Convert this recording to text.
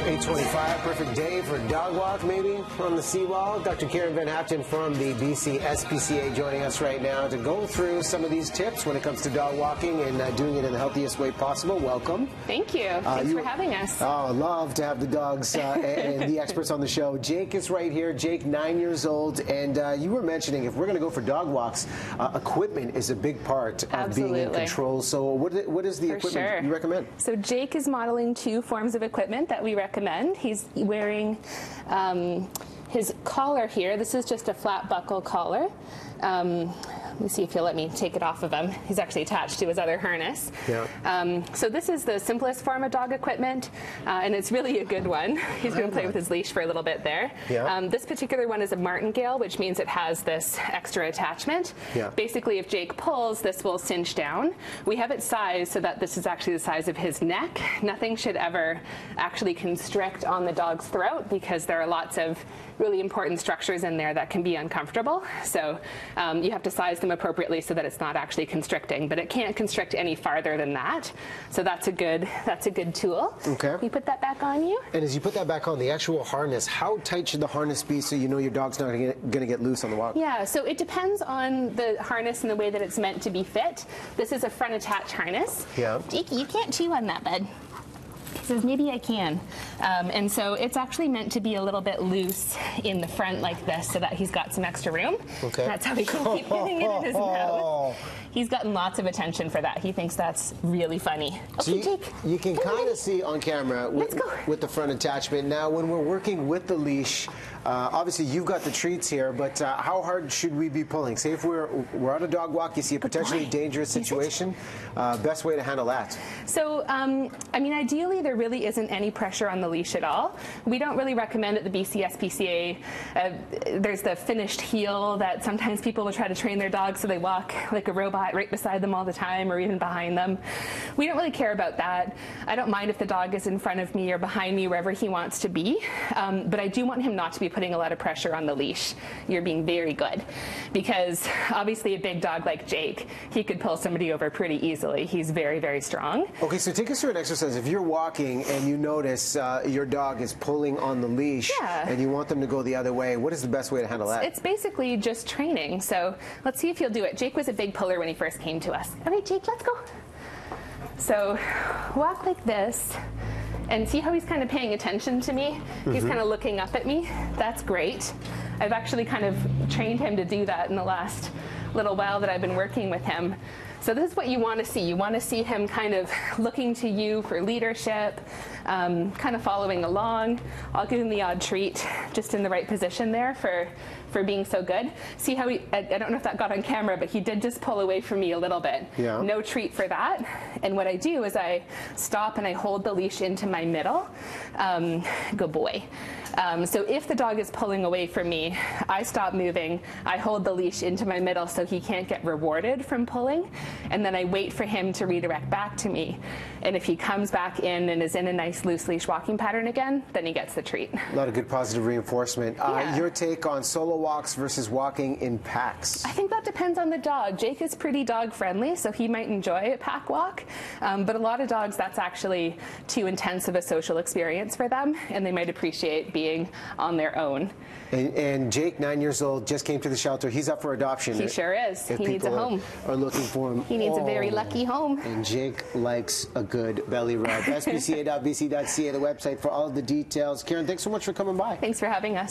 8:25, perfect day for a dog walk, maybe, on the seawall. Dr. Karen Van Hapten from the BC SPCA joining us right now to go through some of these tips when it comes to dog walking and doing it in the healthiest way possible. Welcome. Thank you. Thanks for having us. Oh, love to have the dogs and the experts on the show. Jake is right here. Jake, 9 years old, and you were mentioning if we're going to go for dog walks, equipment is a big part of being in control. So what is the equipment you recommend? So Jake is modeling two forms of equipment that we recommend. He's wearing his collar here. This is just a flat buckle collar. Let me see if he'll let me take it off of him. He's actually attached to his other harness. Yeah. So this is the simplest form of dog equipment, and it's really a good one. He's going to play with his leash for a little bit there. Yeah. This particular one is a martingale, which means it has this extra attachment. Yeah. Basically, if Jake pulls, this will cinch down. We have it sized so that this is actually the size of his neck. Nothing should ever actually constrict on the dog's throat because there are lots of really important structures in there that can be uncomfortable. So you have to size them appropriately so that it's not actually constricting, but it can't constrict any farther than that. So that's a good tool. Okay. You put that back on you. And as you put that back on, the actual harness, how tight should the harness be so you know your dog's not going to get loose on the walk? Yeah, so it depends on the harness and the way that it's meant to be fit. This is a front attach harness. Yeah. Jake, you can't chew on that, bud. He says, maybe I can. And so it's actually meant to be a little bit loose in the front like this so that he's got some extra room. Okay. That's how he can keep hitting it in his mouth. He's gotten lots of attention for that. He thinks that's really funny. Okay, so Jake. You can kind of see on camera with the front attachment. Now, when we're working with the leash, obviously you've got the treats here, but how hard should we be pulling? Say if we're on a dog walk, you see a potentially dangerous situation, best way to handle that? So, I mean, ideally there really isn't any pressure on the leash at all. We don't really recommend at the BC SPCA. There's the finished heel that sometimes people will try to train their dogs so they walk like a robot right beside them all the time or even behind them. We don't really care about that. I don't mind if the dog is in front of me or behind me, wherever he wants to be, but I do want him not to be putting a lot of pressure on the leash. You're being very good, because obviously a big dog like Jake, he could pull somebody over pretty easily. He's very, very strong. Okay, so take us through an exercise. If you're walking and you notice your dog is pulling on the leash and you want them to go the other way, what is the best way to handle that? It's basically just training. So let's see if he'll do it. Jake was a big puller when he first came to us. All right, Jake, let's go. So walk like this. And see how he's kind of paying attention to me? He's kind of looking up at me. That's great. I've actually kind of trained him to do that in the last little while that I've been working with him. So this is what you want to see. You want to see him kind of looking to you for leadership, kind of following along. I'll give him the odd treat just in the right position there for being so good. See how he, I don't know if that got on camera, but he did just pull away from me a little bit. Yeah. No treat for that. And what I do is I stop and I hold the leash into my middle. Good boy. So if the dog is pulling away from me, I stop moving, I hold the leash into my middle so he can't get rewarded from pulling, and then I wait for him to redirect back to me. And if he comes back in and is in a nice loose leash walking pattern again, then he gets the treat. A lot of good positive reinforcement. Your take on solo walks versus walking in packs? I think that depends on the dog. Jake is pretty dog friendly, so he might enjoy a pack walk, but a lot of dogs, that's actually too intense of a social experience for them, and they might appreciate being on their own. And Jake, 9 years old, just came to the shelter. He's up for adoption. He sure is. He needs a home. Are looking for him. He needs a very lucky home. And Jake likes a good belly rub. SPCA.bc.ca, the website for all of the details. Karen, thanks so much for coming by. Thanks for having us.